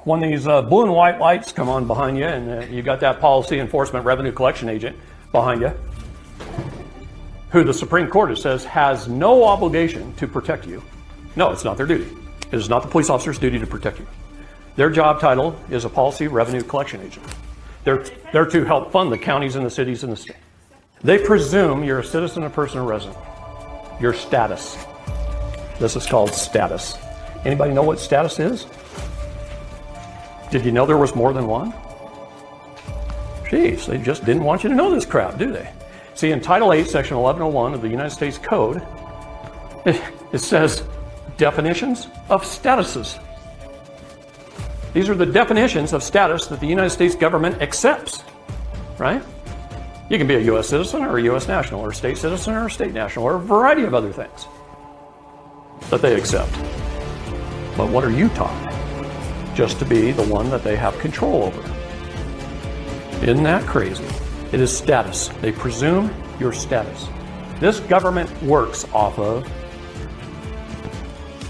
when these blue and white lights come on behind you and you got that policy enforcement revenue collection agent behind you, who the Supreme Court says has no obligation to protect you. No, it's not their duty. It is not the police officer's duty to protect you. Their job title is a policy revenue collection agent. They're to help fund the counties and the cities and the state. They presume you're a citizen, a person, or resident. Your status. This is called status. Anybody know what status is? Did you know there was more than one? Jeez, they just didn't want you to know this crap, do they? See, in Title 8, Section 1101 of the United States Code, it says definitions of statuses. These are the definitions of status that the United States government accepts, right? You can be a U.S. citizen or a U.S. national or a state citizen or a state national or a variety of other things that they accept. But what are you taught? Just to be the one that they have control over. Isn't that crazy? It is status. They presume your status. This government works off of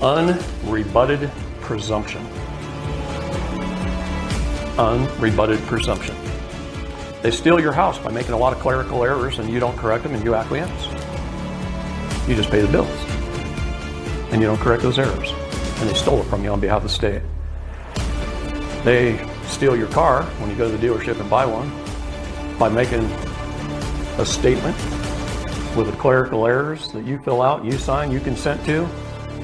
unrebutted presumption. Unrebutted presumption. They steal your house by making a lot of clerical errors and you don't correct them and you acquiesce. You just pay the bills and you don't correct those errors. And they stole it from you on behalf of the state. They steal your car when you go to the dealership and buy one by making a statement with the clerical errors that you fill out, you sign, you consent to,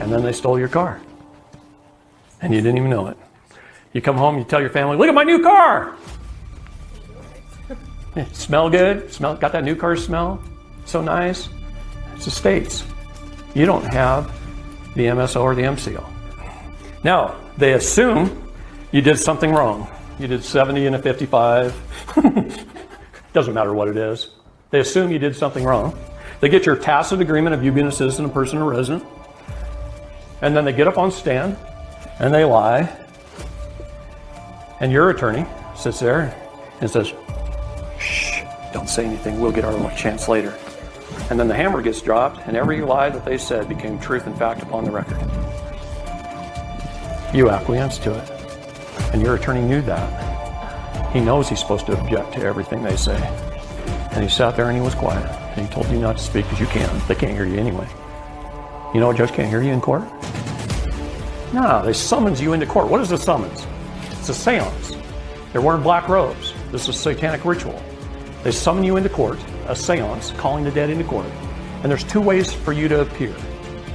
and then they stole your car. And you didn't even know it. You come home, you tell your family, look at my new car! It smell good, got that new car smell, so nice. It's the states. You don't have the MSO or the MCO. Now, they assume you did something wrong. You did 70 and a 55. Doesn't matter what it is. They assume you did something wrong. They get your tacit agreement of you being a citizen, a person, or resident. And then they get up on stand and they lie. And your attorney sits there and says, shh, don't say anything. We'll get our chance later. And then the hammer gets dropped and every lie that they said became truth and fact upon the record. You acquiesced to it. And your attorney knew that. He knows he's supposed to object to everything they say. And he sat there and he was quiet. And he told you not to speak because you can't. They can't hear you anyway. You know a judge can't hear you in court? No, they summons you into court. What is a summons? It's a seance. They're wearing black robes. This is satanic ritual. They summon you into court, a seance, calling the dead into court. And there's two ways for you to appear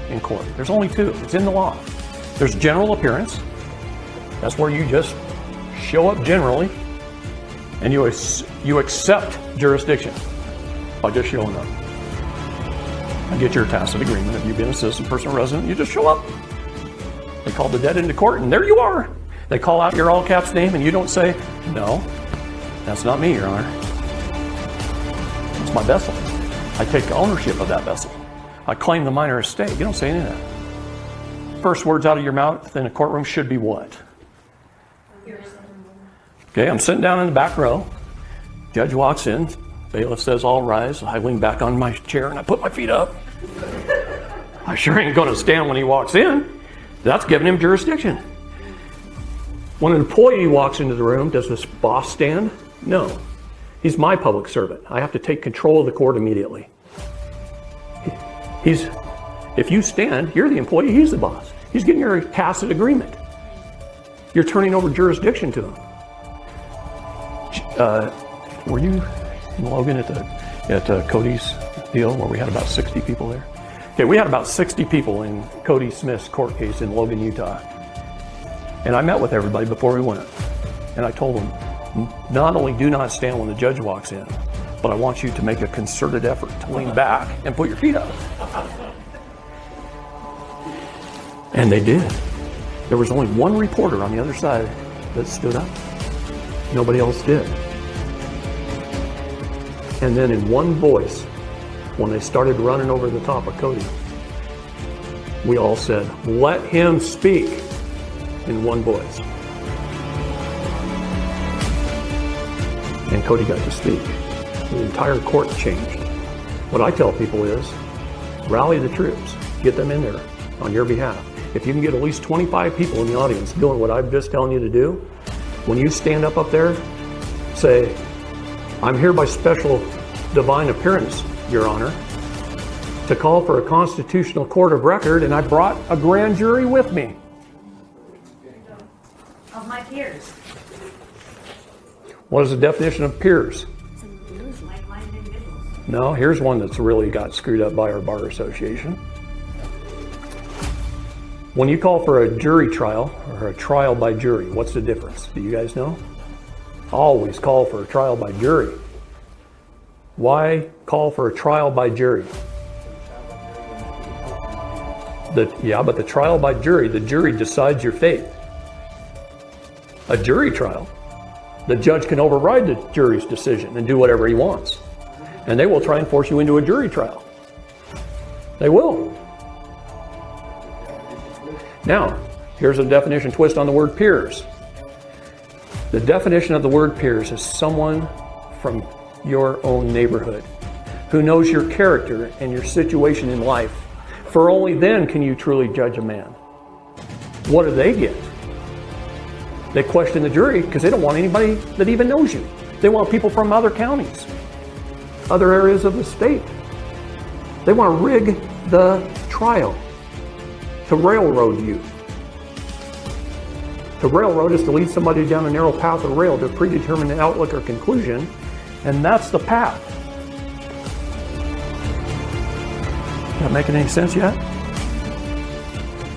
in court. There's only two. It's in the law. There's general appearance. That's where you just show up generally and you accept jurisdiction by just showing up. I get your tacit agreement of you being a citizen, person, or resident. You just show up. They call the dead into court and there you are. They call out your all caps name and you don't say, no, that's not me, Your Honor. It's my vessel. I take ownership of that vessel. I claim the minor estate. You don't say any of that. First words out of your mouth in a courtroom should be what? Okay, I'm sitting down in the back row. Judge walks in. Bailiff says, all rise. I lean back on my chair and I put my feet up. I sure ain't going to stand when he walks in. That's giving him jurisdiction. When an employee walks into the room, does this boss stand? No. He's my public servant. I have to take control of the court immediately. If you stand, you're the employee, he's the boss. He's getting your tacit agreement. You're turning over jurisdiction to him. Were you in Logan at Cody's deal where we had about 60 people there? Okay, we had about 60 people in Cody Smith's court case in Logan, Utah. And I met with everybody before we went. And I told them, not only do not stand when the judge walks in, but I want you to make a concerted effort to lean back and put your feet up. And they did. There was only one reporter on the other side that stood up. Nobody else did. And then in one voice, when they started running over the top of Cody, we all said, let him speak, in one voice. And Cody got to speak. The entire court changed. What I tell people is, rally the troops, get them in there on your behalf. if you can get at least 25 people in the audience doing what I'm just telling you to do, when you stand up there, say, I'm here by special divine appearance, Your Honor, to call for a constitutional court of record, and I brought a grand jury with me. Of my peers. What is the definition of peers? Like-minded individuals. No, here's one that's really got screwed up by our bar association. When you call for a jury trial or a trial by jury, what's the difference? Do you guys know? Always call for a trial by jury. Why call for a trial by jury? But the trial by jury, the jury decides your fate. A jury trial, the judge can override the jury's decision and do whatever he wants. And they will try and force you into a jury trial. They will. Now, here's a definition twist on the word peers. The definition of the word peers is someone from your own neighborhood who knows your character and your situation in life. For only then can you truly judge a man. What do they get? They question the jury because they don't want anybody that even knows you. They want people from other counties, other areas of the state. They want to rig the trial to railroad you. To railroad is to lead somebody down a narrow path or rail to a predetermined outlook or conclusion, and that's the path. Not making any sense yet?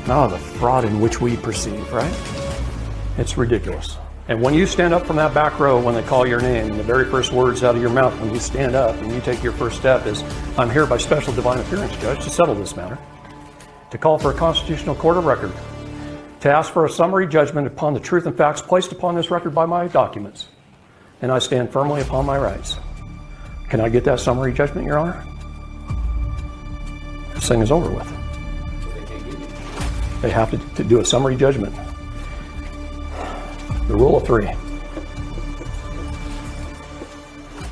Oh, the fraud in which we perceive, right? It's ridiculous. And when you stand up from that back row, when they call your name, the very first words out of your mouth when you stand up and you take your first step is, I'm here by special divine appearance, Judge, to settle this matter, to call for a constitutional court of record, to ask for a summary judgment upon the truth and facts placed upon this record by my documents, and I stand firmly upon my rights. Can I get that summary judgment, Your Honor? This thing is over with. They have to do a summary judgment. The rule of three.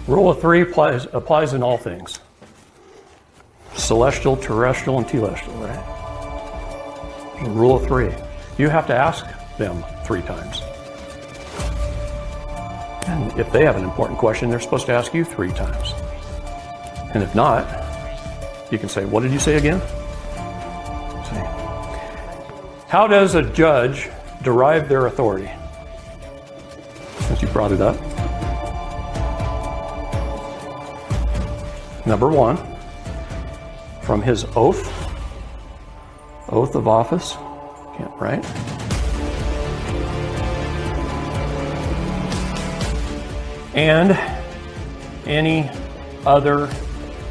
Rule of three applies in all things. Celestial, terrestrial, and telestial, right? The rule of three. You have to ask them 3 times. And if they have an important question, they're supposed to ask you 3 times. And if not, you can say, what did you say again? See. How does a judge derive their authority? Since you brought it up. Number 1, from his oath of office, right? And any other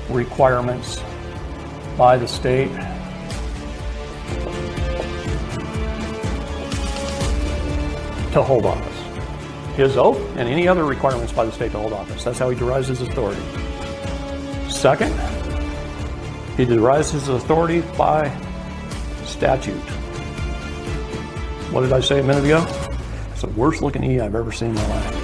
requirements by the state to hold office. His oath and any other requirements by the state to hold office. That's how he derives his authority. Second, he derives his authority by statute. What did I say a minute ago? It's the worst looking E I've ever seen in my life.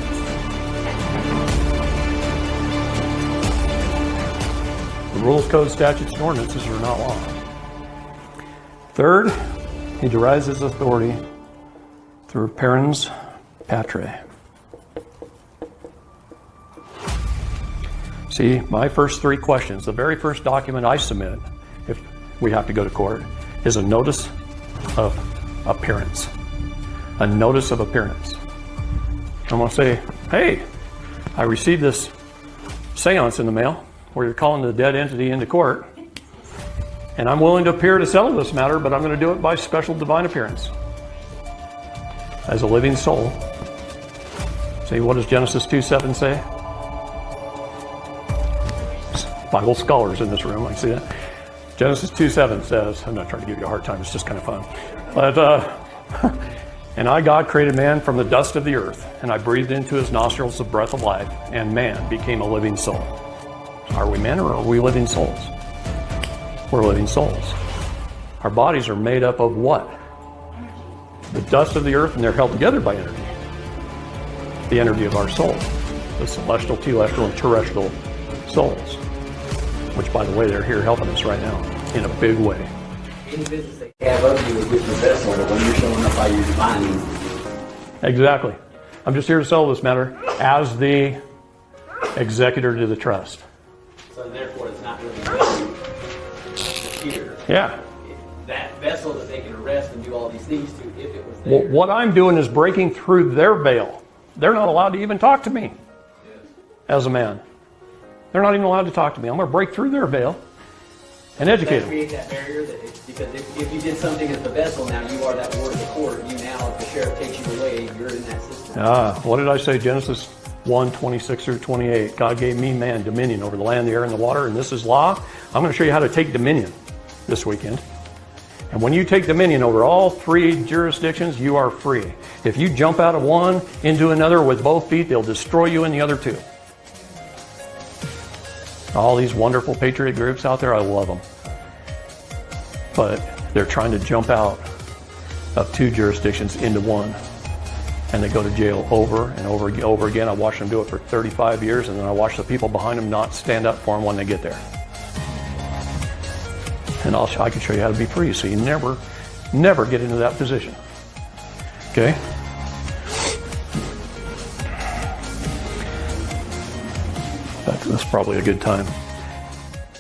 The rules, codes, statutes, and ordinances are not law. Third, he derives his authority through parens patriae. See, my first 3 questions, the very first document I submit, if we have to go to court, is a notice of appearance. A notice of appearance. I'm going to say, hey, I received this seance in the mail where you're calling the dead entity into court, and I'm willing to appear to settle this matter, but I'm going to do it by special divine appearance as a living soul. See, what does Genesis 2:7 say? Bible scholars in this room, I see that. Genesis 2:7 says, I'm not trying to give you a hard time, it's just kind of fun. But, and I, God, created man from the dust of the earth, and I breathed into his nostrils the breath of life, and man became a living soul. Are we men or are we living souls? We're living souls. Our bodies are made up of what? The dust of the earth, and they're held together by energy. The energy of our soul. The celestial, telestial, and terrestrial souls. Which, by the way, they're here helping us right now in a big way. Any business they have of you is with your vessel, but when you're showing up by your divine means. Exactly. I'm just here to settle this matter as the executor to the trust. So therefore, it's not really here. Yeah. That vessel that they can arrest and do all these things to, if it was there. What I'm doing is breaking through their veil. They're not allowed to even talk to me as a man. They're not even allowed to talk to me. I'm going to break through their veil and educate That them. create that barrier because if you did something as the vessel, now you are that ward of the court. You now, if the sheriff takes you away, you're in that system. What did I say? Genesis 1, 26 through 28. God gave me, man, dominion over the land, the air, and the water, and this is law. I'm going to show you how to take dominion this weekend. And when you take dominion over all three jurisdictions, you are free. If you jump out of one into another with both feet, they'll destroy you in the other two. All these wonderful patriot groups out there, I love them. But they're trying to jump out of two jurisdictions into one. And they go to jail over and over again. I watched them do it for 35 years, and then I watched the people behind them not stand up for them when they get there. And I can show you how to be free, so you never get into that position. Okay? That's probably a good time.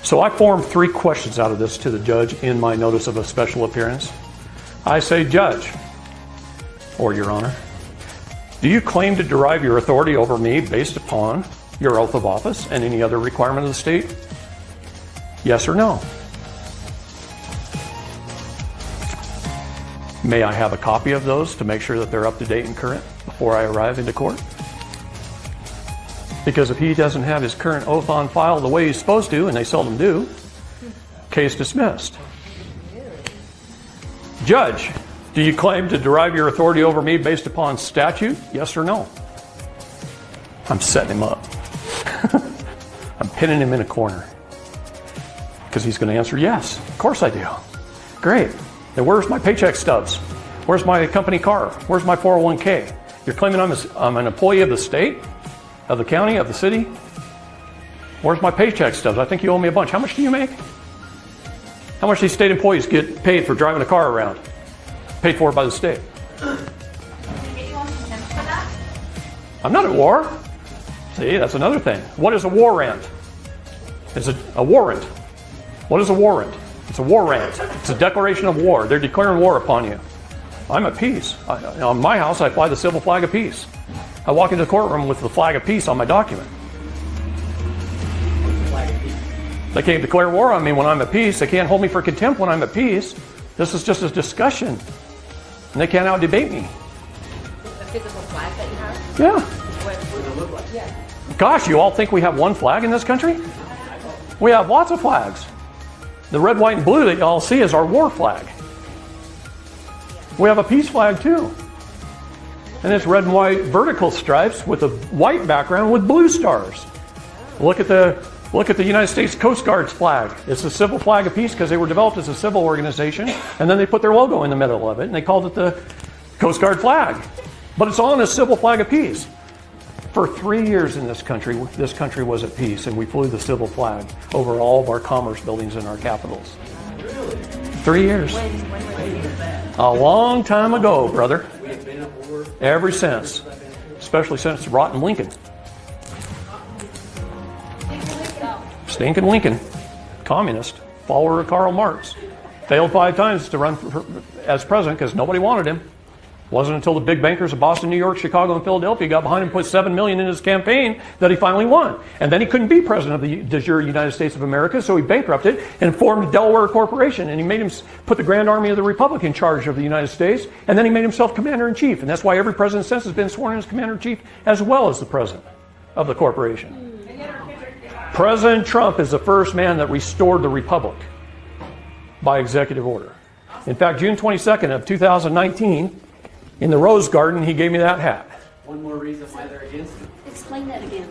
So I formed 3 questions out of this to the judge in my notice of a special appearance. I say, Judge, or Your Honor, do you claim to derive your authority over me based upon your oath of office and any other requirement of the state? Yes or no? May I have a copy of those to make sure that they're up to date and current before I arrive into court? Because if he doesn't have his current oath on file the way he's supposed to, and they seldom do, case dismissed. Judge, do you claim to derive your authority over me based upon statute? Yes or no? I'm setting him up. I'm pinning him in a corner. Because he's going to answer yes. Of course I do. Great. Then where's my paycheck stubs? Where's my company car? Where's my 401k? You're claiming I'm an employee of the state? Of the county? Of the city? Where's my paycheck stubs? I think you owe me a bunch. How much do you make? How much do these state employees get paid for driving a car around? Paid for by the state. I'm not at war. See, that's another thing. What is a warrant? It's a warrant. What is a warrant? It's a warrant. It's a declaration of war. They're declaring war upon you. I'm at peace. On my house, I fly the civil flag of peace. I walk into the courtroom with the flag of peace on my document. They can't declare war on me when I'm at peace. They can't hold me for contempt when I'm at peace. This is just a discussion. And they can't out-debate me. The physical flag that you have? Yeah. What does it look like? Yeah. Gosh, you all think we have one flag in this country? We have lots of flags. The red, white, and blue that you all see is our war flag. We have a peace flag too. And it's red and white vertical stripes with a white background with blue stars. Look at the United States Coast Guard's flag. It's the civil flag of peace because they were developed as a civil organization, and then they put their logo in the middle of it, and they called it the Coast Guard flag. But it's on a civil flag of peace. For 3 years in this country was at peace, and we flew the civil flag over all of our commerce buildings in our capitals. 3 years. A long time ago, brother. Ever since. Especially since rotten Lincoln. Stinking Lincoln. Communist. Follower of Karl Marx. Failed 5 times to run as president because nobody wanted him. Wasn't until the big bankers of Boston, New York, Chicago, and Philadelphia got behind him and put $7 million in his campaign that he finally won. And then he couldn't be president of the de jure United States of America, so he bankrupted and formed a Delaware corporation. And he made him put the Grand Army of the Republic in charge of the United States. And then he made himself commander-in-chief. And that's why every president since has been sworn in as commander-in-chief as well as the president of the corporation. President Trump is the first man that restored the Republic by executive order. In fact, June 22nd of 2019, in the Rose Garden, he gave me that hat. One more reason why they're against it. Explain that again.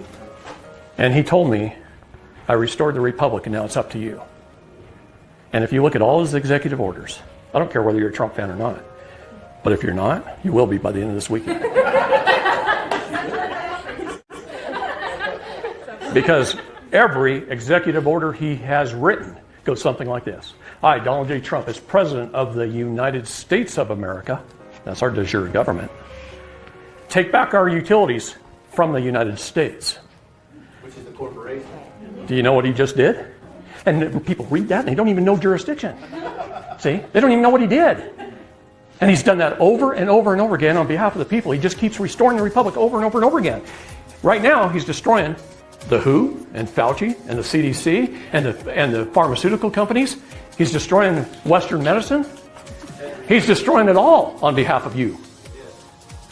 And he told me, I restored the Republic and now it's up to you. And if you look at all his executive orders, I don't care whether you're a Trump fan or not, but if you're not, you will be by the end of this weekend. Because every executive order he has written goes something like this. I, Donald J. Trump, as President of the United States of America, that's our de jure government, take back our utilities from the United States. Which is the corporation. Do you know what he just did? And people read that and they don't even know jurisdiction. See? They don't even know what he did. And he's done that over and over and over again on behalf of the people. He just keeps restoring the republic over and over and over again. Right now, he's destroying the WHO and Fauci and the CDC and the pharmaceutical companies. He's destroying Western medicine. He's destroying it all on behalf of you.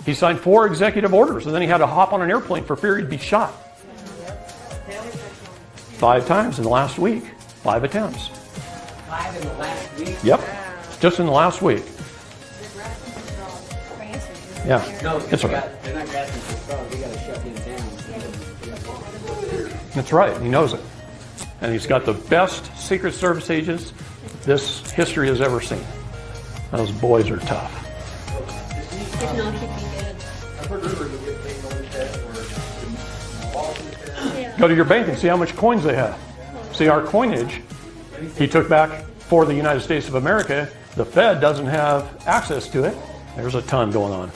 He signed 4 executive orders, and then he had to hop on an airplane for fear he'd be shot. 5 times in the last week. 5 attempts. 5 in the last week? Yep. Just in the last week. Yeah. No, it's okay. they're not grasping for straws. They got to shut him down. That's right. He knows it. And he's got the best Secret Service agents this history has ever seen. Those boys are tough. If not, he'd be good. I've heard rumors of it being on the test or Go to your bank and see how much coins they have. See our coinage he took back for the United States of America. The Fed doesn't have access to it. There's a ton going on.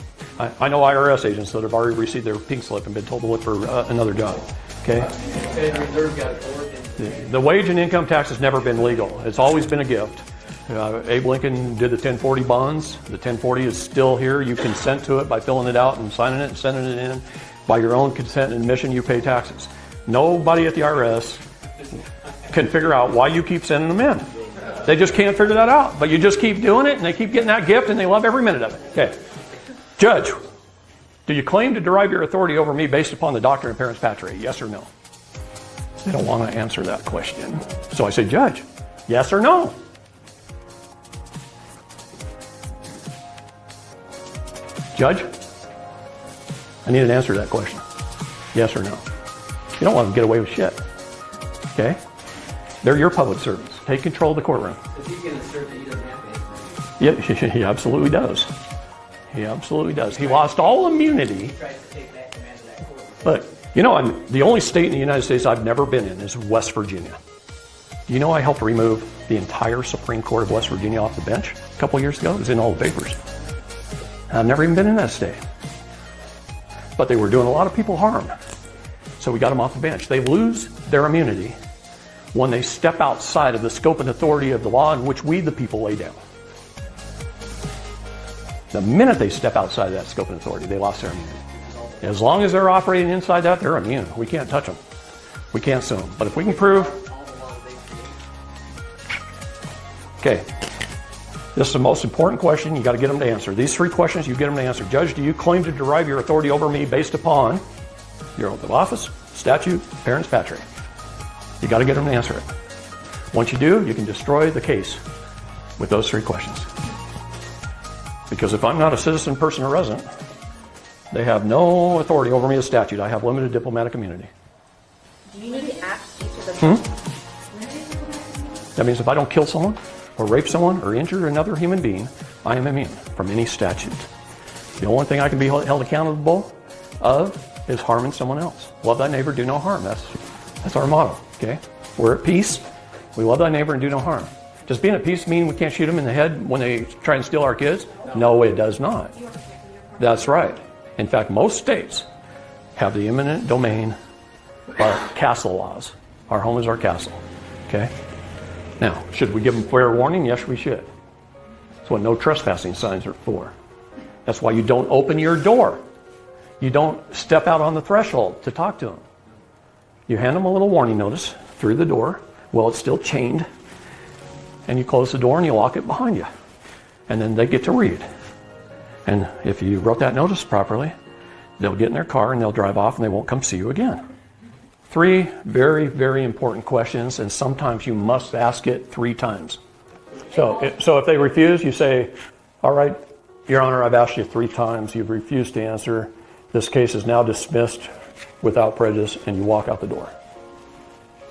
I know IRS agents that have already received their pink slip and been told to look for another job. Okay? Fed Reserve got it. The wage and income tax has never been legal. It's always been a gift. Abe Lincoln did the 1040 bonds. The 1040 is still here. You consent to it by filling it out and signing it and sending it in. By your own consent and admission, you pay taxes. Nobody at the IRS can figure out why you keep sending them in. They just can't figure that out. But you just keep doing it, and they keep getting that gift, and they love every minute of it. Okay. Judge, do you claim to derive your authority over me based upon the doctrine of parens patriae? Yes or no? They don't want to answer that question. So I say, Judge, yes or no? Judge, I need an answer to that question. Yes or no? You don't want to get away with shit. Okay? They're your public servants. Take control of the courtroom. If he's going to assert that he doesn't have to answer. Yeah, he absolutely does. He absolutely does. He lost all immunity. He tries to take back command of that court. Look, you know, the only state in the United States I've never been in is West Virginia. Do you know I helped remove the entire Supreme Court of West Virginia off the bench a couple years ago? It was in all the papers. I've never even been in that state. But they were doing a lot of people harm. So we got them off the bench. They lose their immunity when they step outside of the scope and authority of the law in which we, the people, lay down. The minute they step outside of that scope and authority, they lost their immunity. As long as they're operating inside that, they're immune. We can't touch them. We can't sue them. But if we can prove... Okay. This is the most important question. You got to get them to answer. These 3 questions, you get them to answer. Judge, do you claim to derive your authority over me based upon your oath of office, statute, parens patriae? You got to get them to answer it. Once you do, you can destroy the case with those 3 questions. Because if I'm not a citizen, person, or resident, they have no authority over me as statute. I have limited diplomatic immunity. Do you need to ask each of them? That means if I don't kill someone, or rape someone, or injure another human being, I am immune from any statute. The only thing I can be held accountable of is harming someone else. Love thy neighbor, do no harm. That's our motto, okay? We're at peace. We love thy neighbor and do no harm. Does being at peace mean we can't shoot them in the head when they try and steal our kids? No, it does not. That's right. In fact, most states have the eminent domain, our castle laws. Our home is our castle, okay? Now, should we give them fair warning? Yes, we should. That's what no trespassing signs are for. That's why you don't open your door. You don't step out on the threshold to talk to them. You hand them a little warning notice through the door while it's still chained, and you close the door and you lock it behind you. And then they get to read. And if you wrote that notice properly, they'll get in their car and they'll drive off and they won't come see you again. 3 very, very important questions, and sometimes you must ask it 3 times. So if they refuse, you say, all right, Your Honor, I've asked you 3 times. You've refused to answer. This case is now dismissed without prejudice, and you walk out the door.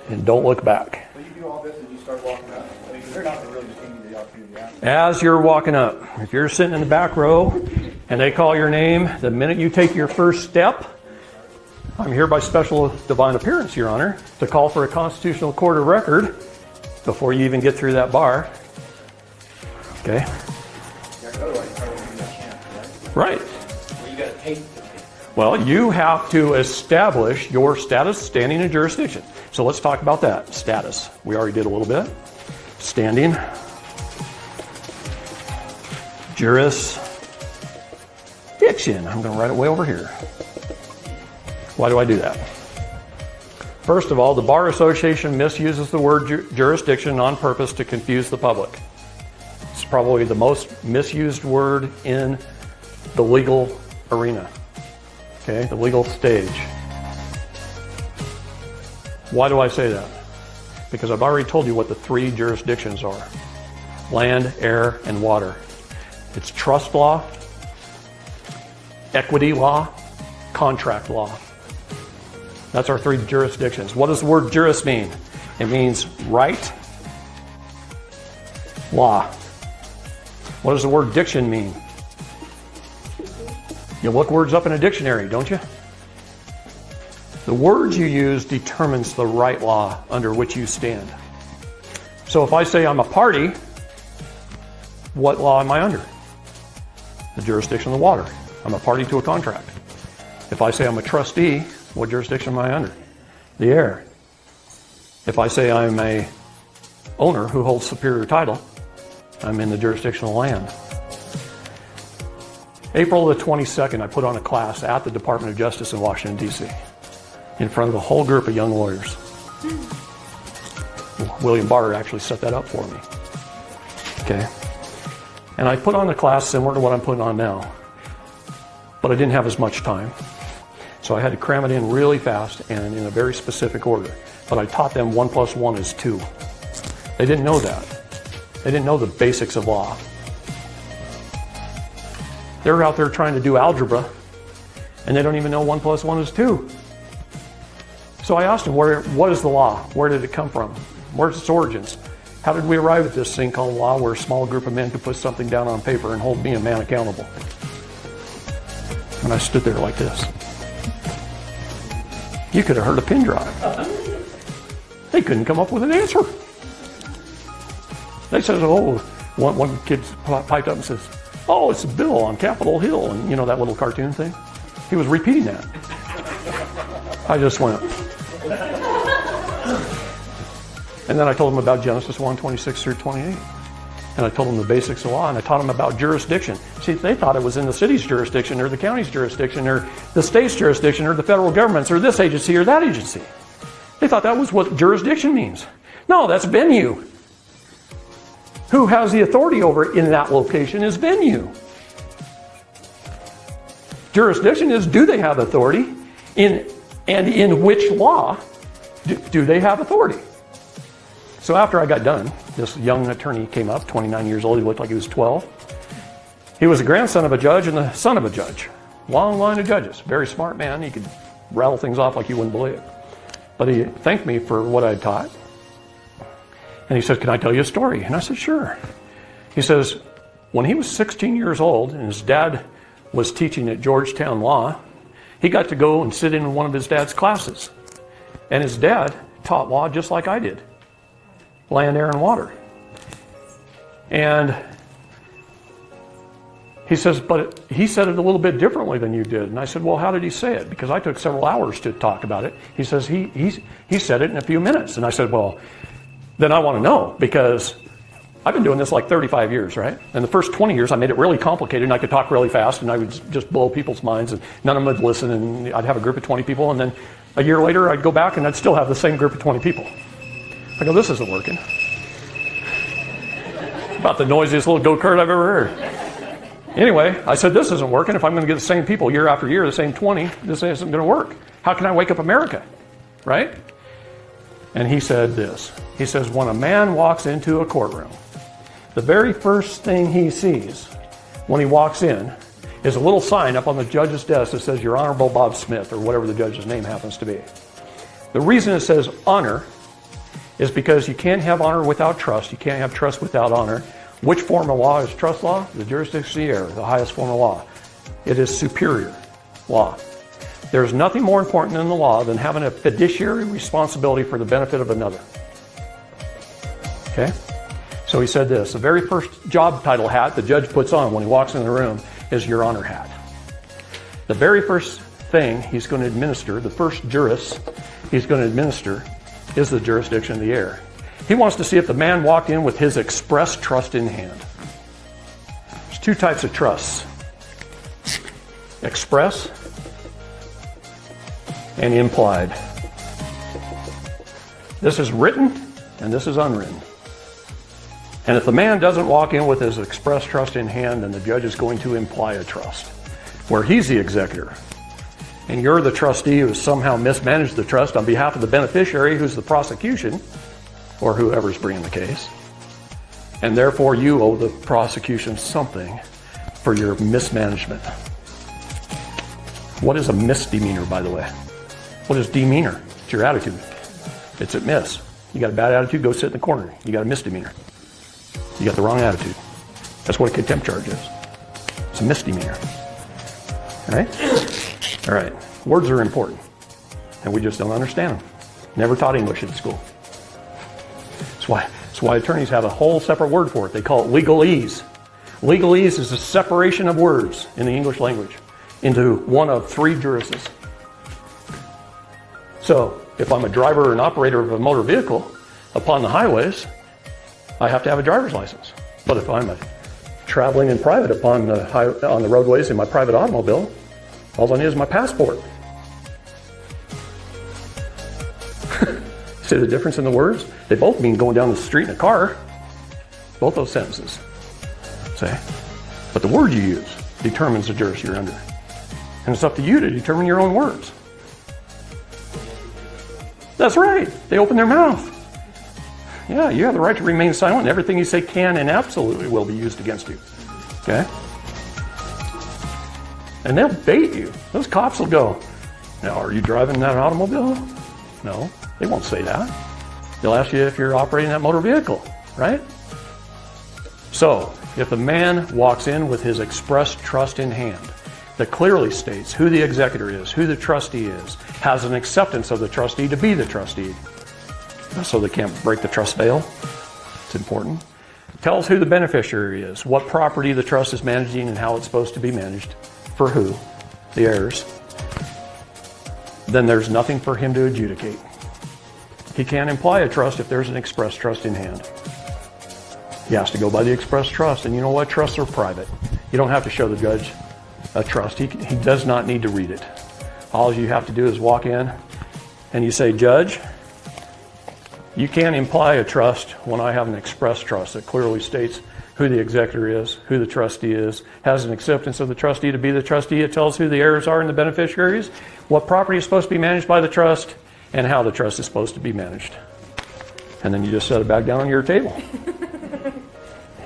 And don't look back. When you do all this and you start walking up, I mean, they're not really just giving you the opportunity to ask. As you're walking up, if you're sitting in the back row and they call your name, the minute you take your first step, I'm here by special divine appearance, Your Honor, to call for a constitutional court of record before you even get through that bar. Okay? Yeah, otherwise you probably wouldn't get a chance, right? Right. Well, you gotta take the chance. Well, you have to establish your status, standing, and jurisdiction. So let's talk about that. Status. We already did a little bit. Standing. Jurisdiction. I'm going to write it way over here. Why do I do that? First of all, the Bar Association misuses the word jurisdiction on purpose to confuse the public. It's probably the most misused word in the legal arena. Okay, the legal stage. Why do I say that? Because I've already told you what the three jurisdictions are. Land, air, and water. It's trust law, equity law, contract law. That's our three jurisdictions. What does the word juris mean? It means right, law. What does the word diction mean? You look words up in a dictionary, don't you? The words you use determines the right law under which you stand. So if I say I'm a party, what law am I under? The jurisdiction of the water. I'm a party to a contract. If I say I'm a trustee, what jurisdiction am I under? The air. If I say I'm a owner who holds superior title, I'm in the jurisdiction of land. April the 22nd, I put on a class at the Department of Justice in Washington, D.C. in front of a whole group of young lawyers. William Barr actually set that up for me. Okay. And I put on a class similar to what I'm putting on now, but I didn't have as much time. So I had to cram it in really fast and in a very specific order. But I taught them 1 + 1 is 2. They didn't know that. They didn't know the basics of law. They're out there trying to do algebra, and they don't even know 1 + 1 is 2. So I asked them, what is the law? Where did it come from? Where's its origins? How did we arrive at this thing called law where a small group of men could put something down on paper and hold me, a man, accountable? And I stood there like this. You could have heard a pin drop. They couldn't come up with an answer. They said, one kid piped up and says, oh, it's a bill on Capitol Hill. And you know that little cartoon thing? He was repeating that. I just went. And then I told him about Genesis 1:26-28. And I told them the basics of law, and I taught them about jurisdiction. See, they thought it was in the city's jurisdiction or the county's jurisdiction or the state's jurisdiction or the federal government's or this agency or that agency. They thought that was what jurisdiction means. No, that's venue. Who has the authority over it in that location is venue. Jurisdiction is, do they have authority? And in which law do they have authority? So after I got done, this young attorney came up, 29 years old. He looked like he was 12. He was the grandson of a judge and the son of a judge. Long line of judges. Very smart man. He could rattle things off like you wouldn't believe. But he thanked me for what I taught. And he said, can I tell you a story? And I said, sure. He says, when he was 16 years old and his dad was teaching at Georgetown Law, he got to go and sit in one of his dad's classes. And his dad taught law just like I did. Land, air, and water. And he says, but he said it a little bit differently than you did. And I said, well, how did he say it? Because I took several hours to talk about it. He says, he said it in a few minutes. And I said, well, then I want to know, because I've been doing this like 35 years, right? And the first 20 years, I made it really complicated, and I could talk really fast, and I would just blow people's minds, and none of them would listen, and I'd have a group of 20 people, and then a year later, I'd go back, and I'd still have the same group of 20 people. I go, this isn't working. About the noisiest little go-kart I've ever heard. Anyway, I said, this isn't working. If I'm going to get the same people year after year, the same 20, this isn't going to work. How can I wake up America? Right? And he said this. He says, when a man walks into a courtroom, the very first thing he sees when he walks in is a little sign up on the judge's desk that says, Your Honorable Bob Smith, or whatever the judge's name happens to be. The reason it says honor is because you can't have honor without trust. You can't have trust without honor. Which form of law is trust law? The jurisdiction of the air, the highest form of law. It is superior law. There's nothing more important in the law than having a fiduciary responsibility for the benefit of another. Okay? So he said this, the very first job title hat the judge puts on when he walks in the room is Your Honor hat. The very first thing he's going to administer, the first juris he's going to administer, is the jurisdiction of the heir. He wants to see if the man walked in with his express trust in hand. There's two types of trusts. Express and implied. This is written and this is unwritten. And if the man doesn't walk in with his express trust in hand, then the judge is going to imply a trust, where he's the executor. And you're the trustee who has somehow mismanaged the trust on behalf of the beneficiary, who's the prosecution, or whoever's bringing the case. And therefore you owe the prosecution something for your mismanagement. What is a misdemeanor, by the way? What is demeanor? It's your attitude. It's at miss. You got a bad attitude, go sit in the corner. You got a misdemeanor. You got the wrong attitude. That's what a contempt charge is. It's a misdemeanor. All right? All right. Words are important, and we just don't understand them. Never taught English in school. That's why attorneys have a whole separate word for it. They call it legalese. Legalese is the separation of words in the English language into one of three jurises. So, if I'm a driver or an operator of a motor vehicle upon the highways, I have to have a driver's license. But if I'm traveling in private on the roadways in my private automobile, all I need is my passport. See the difference in the words? They both mean going down the street in a car. Both those sentences. See? But the word you use determines the juris you're under. And it's up to you to determine your own words. That's right. They open their mouth. Yeah, you have the right to remain silent. Everything you say can and absolutely will be used against you. Okay? And they'll bait you. Those cops will go, now, are you driving that automobile? No, they won't say that. They'll ask you if you're operating that motor vehicle, right? So, if the man walks in with his express trust in hand, that clearly states who the executor is, who the trustee is, has an acceptance of the trustee to be the trustee, so they can't break the trust veil. It's important. Tells who the beneficiary is, what property the trust is managing and how it's supposed to be managed, for who, the heirs. Then there's nothing for him to adjudicate. He can't imply a trust if there's an express trust in hand. He has to go by the express trust. And you know what? Trusts are private. You don't have to show the judge a trust. He does not need to read it. All you have to do is walk in and you say, Judge, you can't imply a trust when I have an express trust that clearly states who the executor is, who the trustee is, has an acceptance of the trustee to be the trustee. It tells who the heirs are and the beneficiaries, what property is supposed to be managed by the trust, and how the trust is supposed to be managed. And then you just set it back down on your table.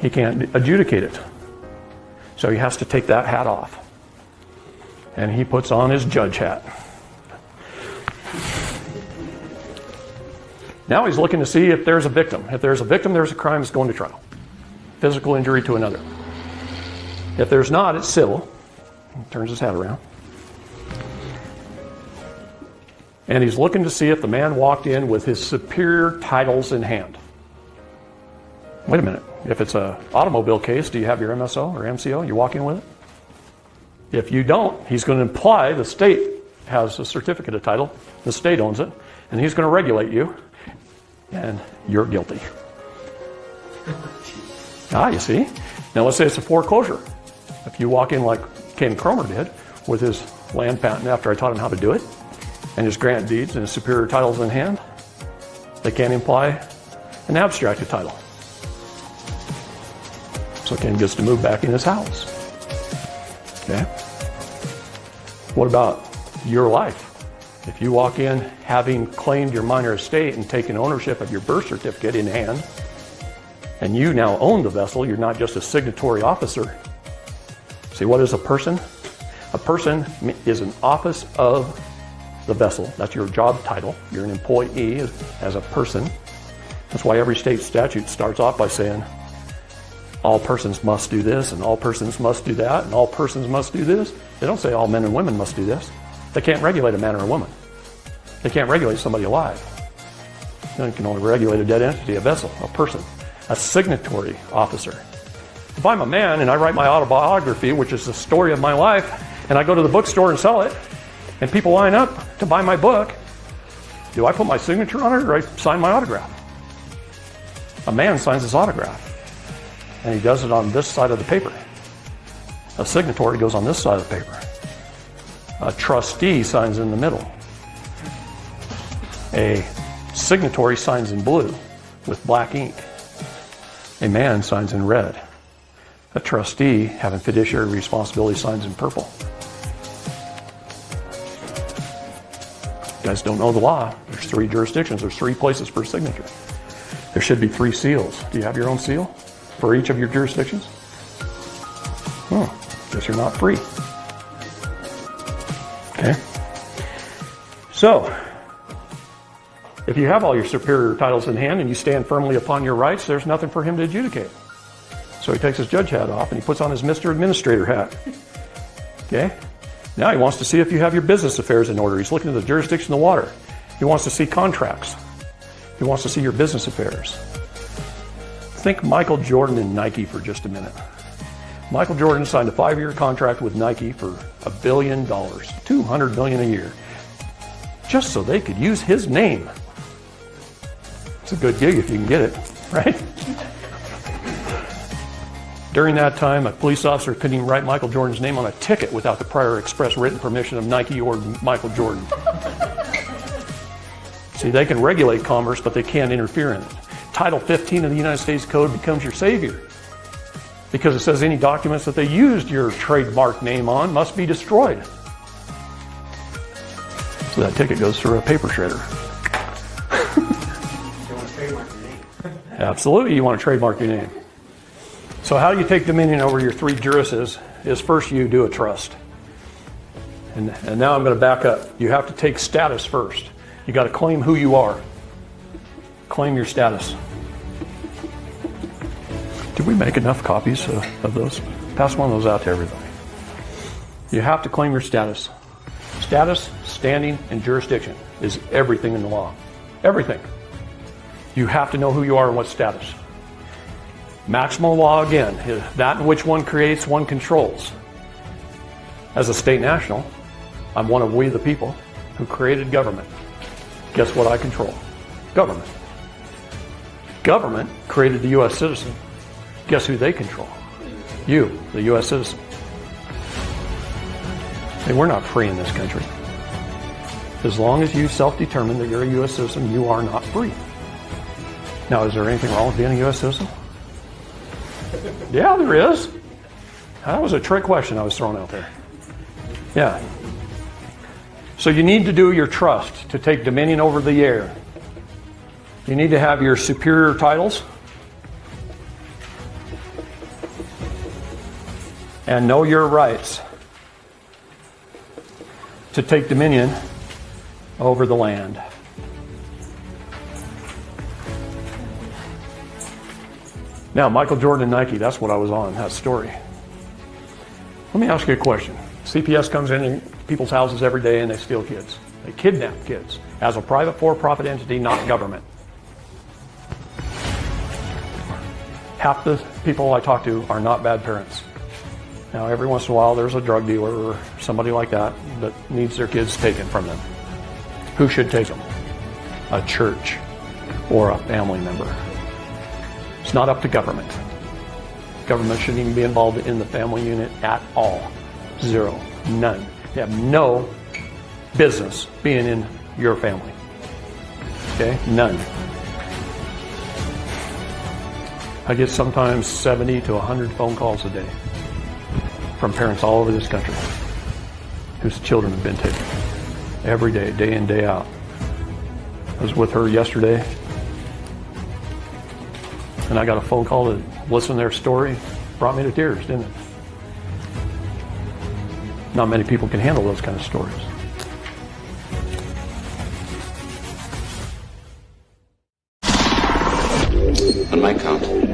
He can't adjudicate it. So he has to take that hat off. And he puts on his judge hat. Now he's looking to see if there's a victim. If there's a victim, there's a crime that's going to trial. Physical injury to another. If there's not, it's civil. He turns his hat around. And he's looking to see if the man walked in with his superior titles in hand. Wait a minute. If it's an automobile case, do you have your MSO or MCO? You walk in with it? If you don't, he's going to imply the state has a certificate of title. The state owns it. And he's going to regulate you. And you're guilty. You see? Now let's say it's a foreclosure. If you walk in like Ken Cromer did with his land patent after I taught him how to do it, and his grant deeds and his superior titles in hand, they can't imply an abstracted title. So Ken gets to move back in his house. Okay? What about your life? If you walk in having claimed your minor estate and taken ownership of your birth certificate in hand, and you now own the vessel, you're not just a signatory officer. See, what is a person? A person is an office of the vessel. That's your job title. You're an employee as a person. That's why every state statute starts off by saying, all persons must do this, and all persons must do that, and all persons must do this. They don't say all men and women must do this. They can't regulate a man or a woman. They can't regulate somebody alive. They can only regulate a dead entity, a vessel, a person. a signatory officer. If I'm a man and I write my autobiography, which is the story of my life, and I go to the bookstore and sell it, and people line up to buy my book, do I put my signature on it or I sign my autograph? A man signs his autograph, and he does it on this side of the paper. A signatory goes on this side of the paper. A trustee signs in the middle. A signatory signs in blue with black ink. A man signs in red. A trustee, having fiduciary responsibility, signs in purple. You guys don't know the law. There's 3 jurisdictions. There's 3 places for signature. There should be 3 seals. Do you have your own seal for each of your jurisdictions? Guess you're not free. Okay. So, if you have all your superior titles in hand and you stand firmly upon your rights, there's nothing for him to adjudicate. So he takes his judge hat off and he puts on his Mr. Administrator hat. Okay? Now he wants to see if you have your business affairs in order. He's looking at the jurisdiction of the water. He wants to see contracts. He wants to see your business affairs. Think Michael Jordan and Nike for just a minute. Michael Jordan signed a 5-year contract with Nike for $1 billion, $200 million a year, just so they could use his name. It's a good gig if you can get it, right? During that time, a police officer couldn't even write Michael Jordan's name on a ticket without the prior express written permission of Nike or Michael Jordan. See, they can regulate commerce, but they can't interfere in it. Title 15 of the United States Code becomes your savior because it says any documents that they used your trademark name on must be destroyed. So that ticket goes through a paper shredder. You want to trademark your name. Absolutely, you want to trademark your name. So how you take dominion over your 3 jurisdictions is first you do a trust. And now I'm going to back up. You have to take status first. You got to claim who you are. Claim your status. Did we make enough copies of those? Pass one of those out to everybody. You have to claim your status. Status, standing, and jurisdiction is everything in the law. Everything. You have to know who you are and what status. Maximal law, again, is that in which one creates, one controls. As a state national, I'm one of we the people who created government. Guess what I control? Government. Government created the U.S. citizen. Guess who they control? You, the U.S. citizen. Hey, we're not free in this country. As long as you self-determine that you're a U.S. citizen, you are not free. Now, is there anything wrong with being a U.S. citizen? Yeah, there is. That was a trick question I was throwing out there. Yeah. So you need to do your trust to take dominion over the air. You need to have your superior titles and know your rights to take dominion over the land. Now, Michael Jordan and Nike, that's what I was on, that story. Let me ask you a question. CPS comes in people's houses every day and they steal kids. They kidnap kids as a private for-profit entity, not government. Half the people I talk to are not bad parents. Now, every once in a while, there's a drug dealer or somebody like that that needs their kids taken from them. Who should take them? A church or a family member. It's not up to government. Government shouldn't even be involved in the family unit at all. Zero. None. They have no business being in your family. Okay? None. I get sometimes 70 to 100 phone calls a day from parents all over this country whose children have been taken. Every day, day in, day out. I was with her yesterday, and I got a phone call to listen to their story. Brought me to tears, didn't it? Not many people can handle those kind of stories.